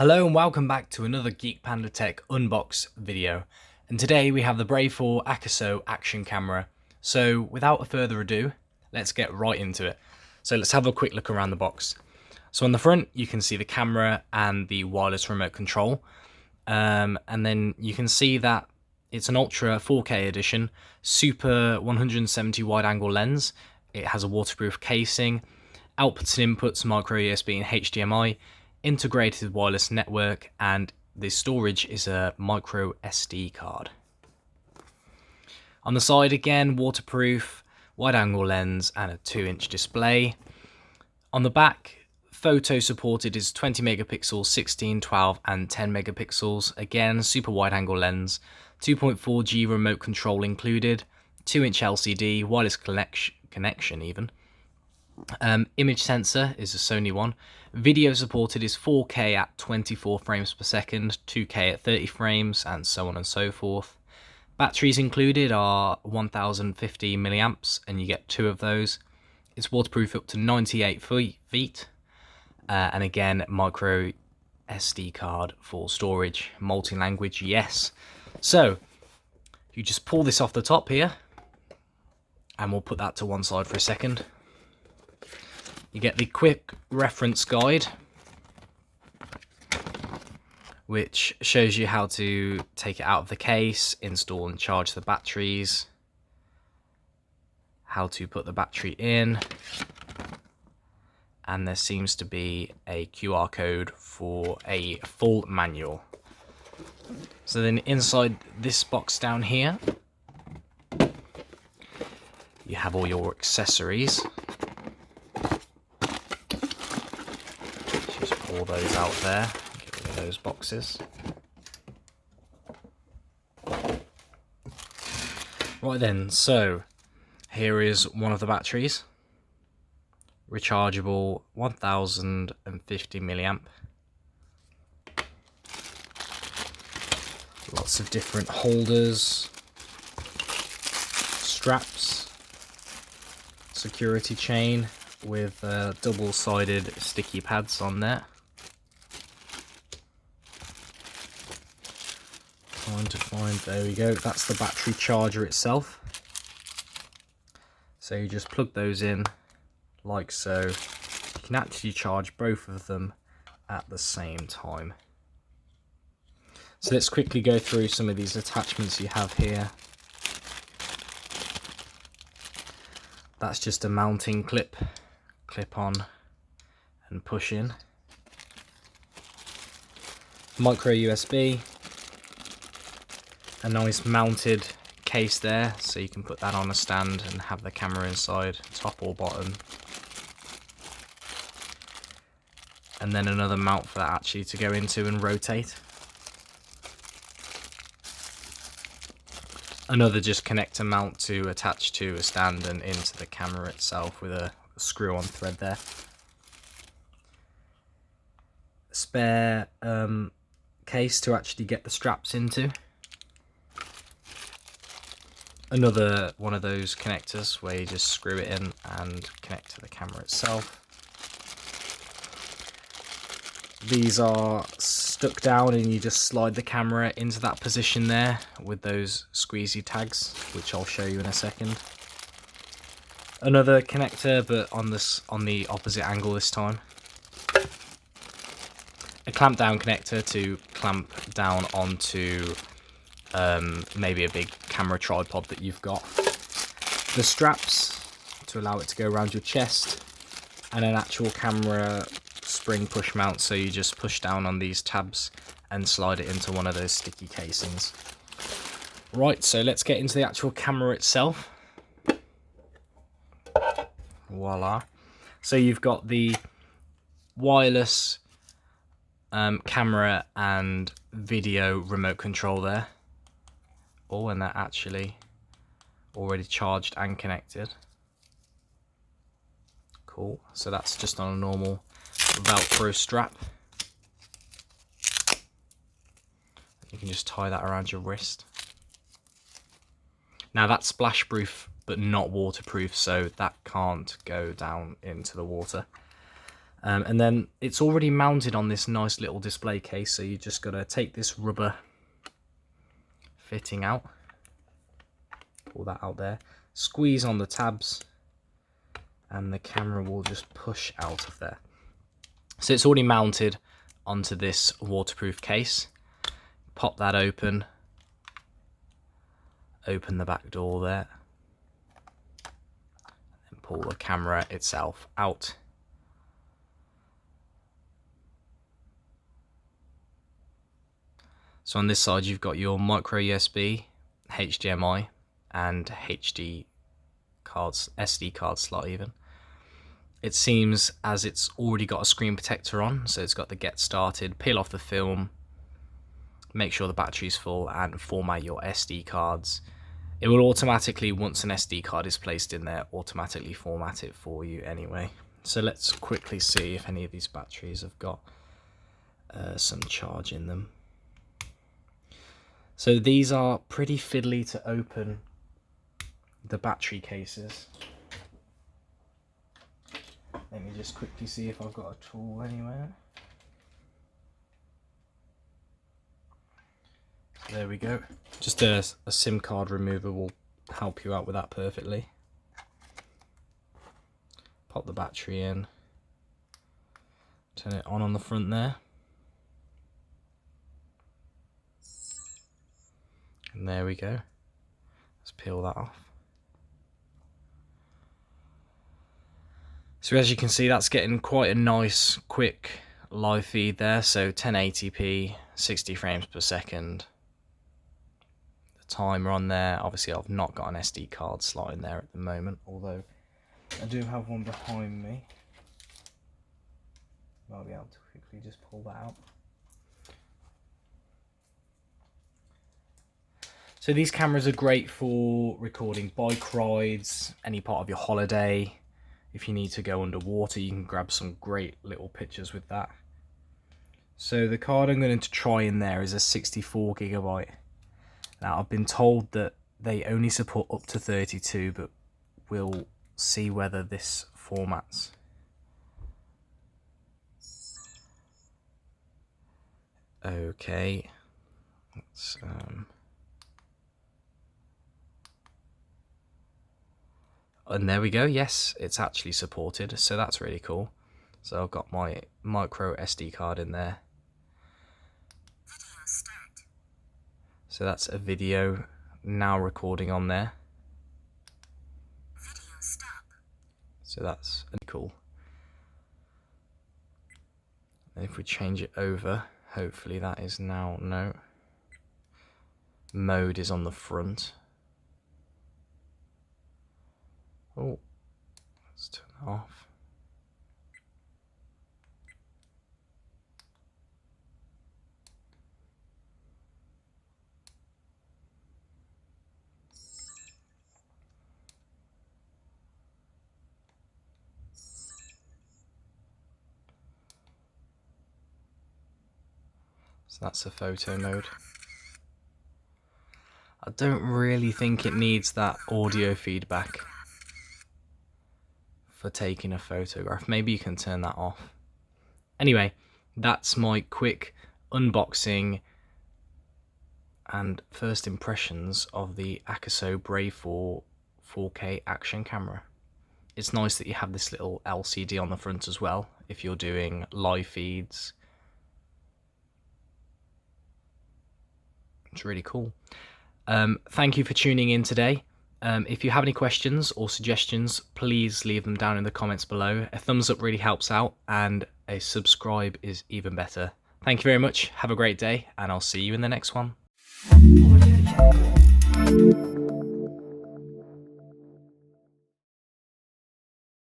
Hello and welcome back to another Geek Panda Tech unbox video, and today we have the Brave 4 Akaso action camera. So without further ado, let's get right into it. So let's have a quick look around the box. So on the front you can see the camera and the wireless remote control, and then you can see that it's an Ultra 4K edition, Super 170 wide angle lens. It has a waterproof casing, outputs and inputs micro USB and HDMI, integrated wireless network, and the storage is a micro SD card. On the side again, waterproof, wide angle lens and a 2-inch display. On the back, photo supported is 20 megapixels, 16, 12 and 10 megapixels. Again, super wide angle lens, 2.4G remote control included, 2-inch LCD, wireless connection even. Image sensor is a Sony one. Video supported is 4K at 24 frames per second, 2K at 30 frames, and so on and so forth. Batteries included are 1050 milliamps, and you get 2 of those. It's waterproof up to 98 feet, and again, micro SD card for storage. Multi-language, yes. So you just pull this off the top here, and we'll put that to one side for a second. You get the quick reference guide, which shows you how to take it out of the case, install and charge the batteries, how to put the battery in, and there seems to be a QR code for a full manual. So then inside this box down here, you have all your accessories. All those out there, get rid of those boxes. Right then, so here is one of the batteries, rechargeable 1050 milliamp. Lots of different holders, straps, security chain with double-sided sticky pads on there. Trying to find, there we go, that's the battery charger itself. So you just plug those in like so. You can actually charge both of them at the same time. So let's quickly go through some of these attachments you have here. That's just a mounting clip on and push in. Micro USB. A nice mounted case there, so you can put that on a stand and have the camera inside, top or bottom. And then another mount for that actually to go into and rotate. Another just connector mount to attach to a stand and into the camera itself with a screw-on thread there. A spare case to actually get the straps into. Another one of those connectors where you just screw it in and connect to the camera itself. These are stuck down and you just slide the camera into that position there with those squeezy tags, which I'll show you in a second. Another connector, but on the opposite angle this time. A clamp down connector to clamp down onto maybe a big camera tripod that you've got. The straps to allow it to go around your chest, and an actual camera spring push mount, so you just push down on these tabs and slide it into one of those sticky casings. Right, so let's get into the actual camera itself. Voila. So you've got the wireless camera and video remote control there. Oh, and they're actually already charged and connected. Cool. So that's just on a normal Velcro strap. You can just tie that around your wrist. Now that's splash proof but not waterproof, so that can't go down into the water. And then it's already mounted on this nice little display case, so you just got to take this rubber fitting out, pull that out there, squeeze on the tabs, and the camera will just push out of there. So it's already mounted onto this waterproof case. Pop that open the back door there, and pull the camera itself out. So on this side you've got your micro USB, HDMI, and SD card slot even. It seems as it's already got a screen protector on, so it's got the get started, peel off the film, make sure the battery's full, and format your SD cards. It will automatically, once an SD card is placed in there, automatically format it for you anyway. So let's quickly see if any of these batteries have got some charge in them. So these are pretty fiddly to open, the battery cases. Let me just quickly see if I've got a tool anywhere. So there we go. Just a SIM card remover will help you out with that perfectly. Pop the battery in, turn it on the front there. And there we go. Let's peel that off. So as you can see, that's getting quite a nice, quick live feed there. So 1080p, 60 frames per second. The timer on there. Obviously, I've not got an SD card slot in there at the moment, although I do have one behind me. I'll be able to quickly just pull that out. So these cameras are great for recording bike rides, any part of your holiday. If you need to go underwater, you can grab some great little pictures with that. So the card I'm going to try in there is a 64GB. Now I've been told that they only support up to 32, but we'll see whether this formats. Okay, let's and there we go. Yes, it's actually supported, so that's really cool. So I've got my micro SD card in there. So that's a video now recording on there. So that's really cool. And if we change it over, hopefully that is now, no. Mode is on the front. Oh, let's turn that off. So that's the photo mode. I don't really think it needs that audio feedback for taking a photograph. Maybe you can turn that off. Anyway, that's my quick unboxing and first impressions of the Akaso Brave 4 4K action camera. It's nice that you have this little LCD on the front as well if you're doing live feeds. It's really cool. Thank you for tuning in today. If you have any questions or suggestions, please leave them down in the comments below. A thumbs up really helps out, and a subscribe is even better. Thank you very much. Have a great day, and I'll see you in the next one.